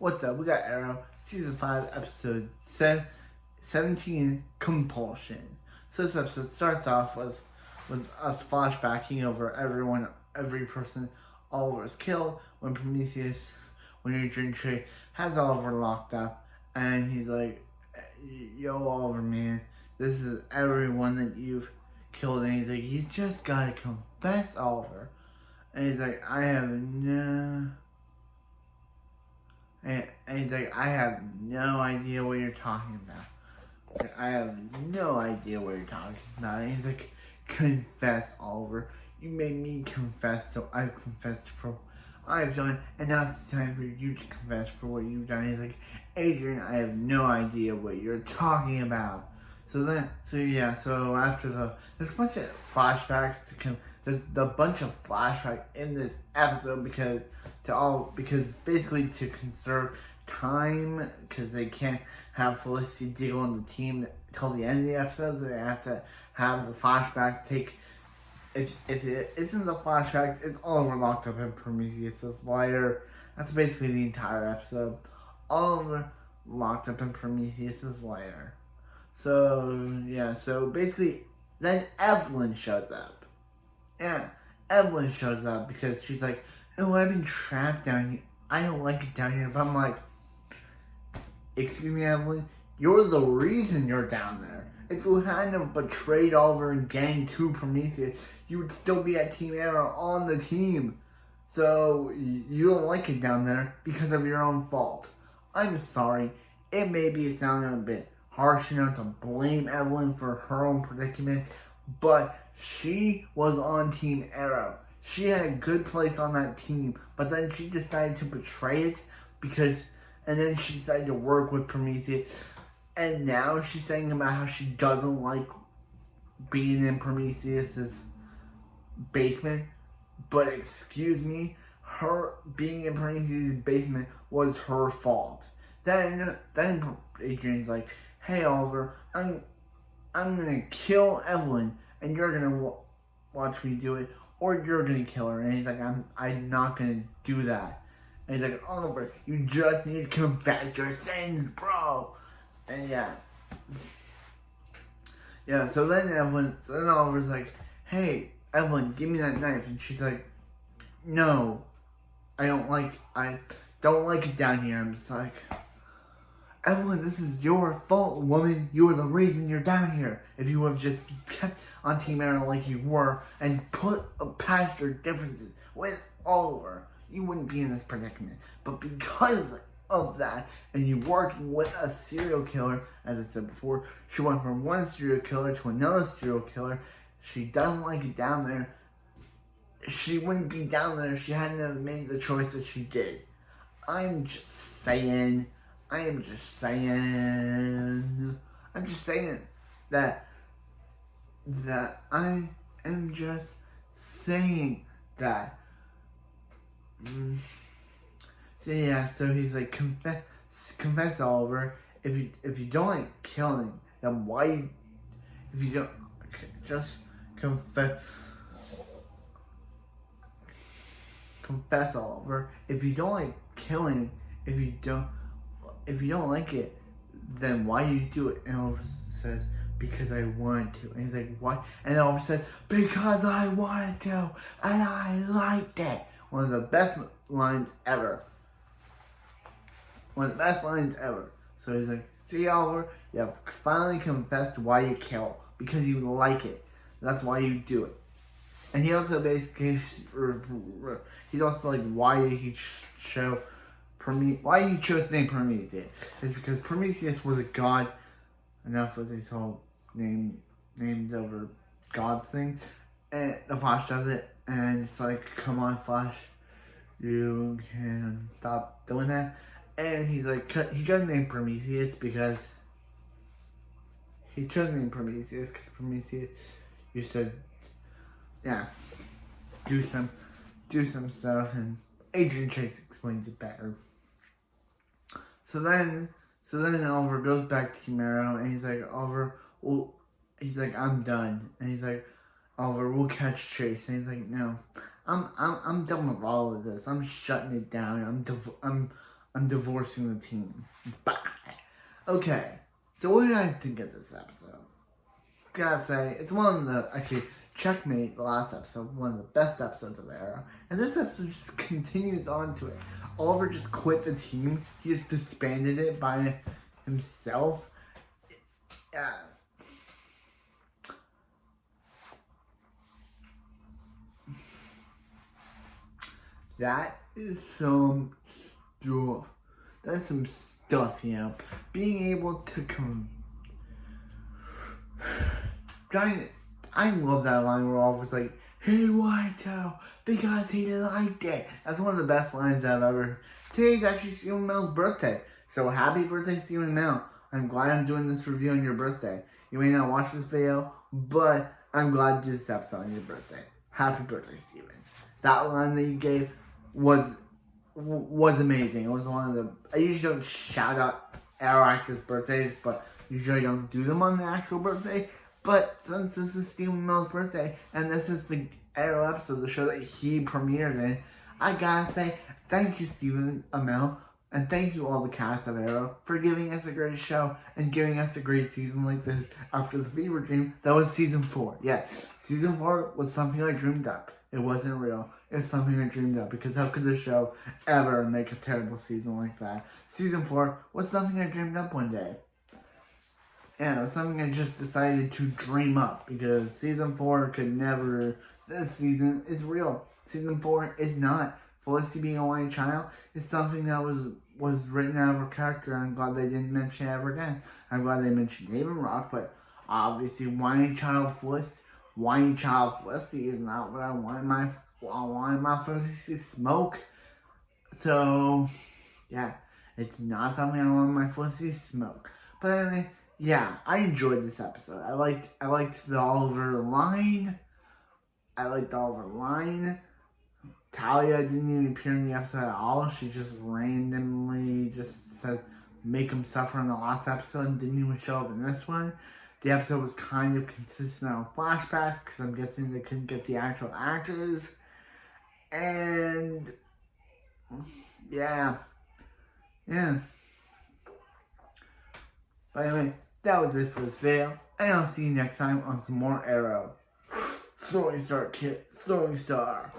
What's up? We got Arrow, Season 5, Episode 17, Compulsion. So this episode starts off with us flashbacking over every person Oliver is killed when Adrian has Oliver locked up, and he's like, yo, Oliver, man, this is everyone that you've killed, and he's like, you just gotta confess, Oliver. And he's like, And he's like, I have no idea what you're talking about. I have no idea what you're talking about. And he's like, confess, Oliver. You made me confess, so I've confessed for what I've done, and now it's time for you to confess for what you've done. And he's like, Adrian, I have no idea what you're talking about. So after there's a bunch of flashbacks there's a bunch of flashbacks in this episode because basically to conserve time, because they can't have Felicity deal on the team till the end of the episode, so they have to have the flashbacks take. If it isn't the flashbacks, it's Oliver locked up in Prometheus' lair. That's basically the entire episode. Oliver locked up in Prometheus' lair. So basically, then Evelyn shows up. Yeah, Evelyn shows up because she's like, oh, I've been trapped down here. I don't like it down here. But I'm like, excuse me, Evelyn? You're the reason you're down there. If you hadn't have betrayed Oliver and gang to Prometheus, you would still be at Team Arrow on the team. So, you don't like it down there because of your own fault. I'm sorry. It may be sounding a bit harsh enough to blame Evelyn for her own predicament, but she was on Team Arrow. She had a good place on that team, but then she decided to betray it and then she decided to work with Prometheus. And now she's saying about how she doesn't like being in Prometheus' basement. But excuse me, her being in Prometheus' basement was her fault. Then Adrian's like, hey, Oliver, I'm gonna kill Evelyn, and you're gonna watch me do it, or you're gonna kill her. And he's like, I'm not gonna do that. And he's like, Oliver, you just need to confess your sins, bro. And so then Oliver's like, hey, Evelyn, give me that knife. And she's like, no, I don't like it down here. I'm just like, Evelyn, this is your fault, woman. You are the reason you're down here. If you have just kept on Team Arrow like you were and put past your differences with Oliver, you wouldn't be in this predicament. But because of that, and you working with a serial killer, as I said before, she went from one serial killer to another serial killer. She doesn't like it down there. She wouldn't be down there if she hadn't have made the choice that she did. I'm just saying that So he's like, confess, Oliver. If you don't like killing, then why? If you don't, just confess, Oliver. If you don't like killing, if you don't like it, then why you do it? And Oliver says, because I want to. And he's like, why? And Oliver says, because I wanted to, and I liked it. One of the best lines ever. So he's like, see, Oliver, you have finally confessed why you kill. Because you like it. That's why you do it. And he also basically, he's also like, why he chose the name Prometheus. It's because Prometheus was a god. Enough with this whole names over god thing. And the Flash does it. And it's like, come on, Flash. You can stop doing that. And he's like, he chose the name Prometheus because Prometheus, you said, do some stuff, and Adrian Chase explains it better. So then Oliver goes back to Team Arrow, and he's like, he's like, I'm done. And he's like, Oliver, we'll catch Chase. And he's like, no, I'm done with all of this. I'm shutting it down. I'm divorcing the team. Bye. Okay, so what did I think of this episode? Gotta say, it's one of the, actually, Checkmate, the last episode, one of the best episodes of Arrow. And this episode just continues on to it. Oliver just quit the team. He just disbanded it by himself. Yeah. That is some stuff. That's some stuff, you know. Being able to I love that line where Oliver's like, "Hey, Whitetail, because he liked it." That's one of the best lines I've ever heard. Today's actually Stephen Amell's birthday. So happy birthday, Stephen Amell. I'm glad I'm doing this review on your birthday. You may not watch this video, but I'm glad to do this episode on your birthday. Happy birthday, Stephen. That line that you gave was amazing. It was one of the... I usually don't shout out Arrow actors' birthdays, but usually I don't do them on the actual birthday. But since this is Stephen Amell's birthday, and this is the Arrow episode, the show that he premiered in, I gotta say thank you, Stephen Amell, and thank you all the cast of Arrow for giving us a great show and giving us a great season like this after the fever dream that was season 4. Yes, season 4 was something I dreamed up. It wasn't real. It was something I dreamed up, because how could the show ever make a terrible season like that? Season 4 was something I dreamed up one day. And it was something I just decided to dream up, because season 4 could never... This season is real. Season 4 is not. Felicity being a white child is something that was written out of her character. I'm glad they didn't mention it ever again. I'm glad they mentioned David Rock, but obviously whiny child Felicity is not what I want my Felicity to smoke. So, yeah, it's not something I want my Felicity to smoke. But anyway, yeah, I enjoyed this episode. I liked the Oliver line. Talia didn't even appear in the episode at all. She just randomly just said, make him suffer in the last episode, and didn't even show up in this one. The episode was kind of consistent on flashbacks, because I'm guessing they couldn't get the actual actors. And, yeah. But anyway, that was it for this video, and I'll see you next time on some more Arrow. Throwing Star, kid. Throwing Star.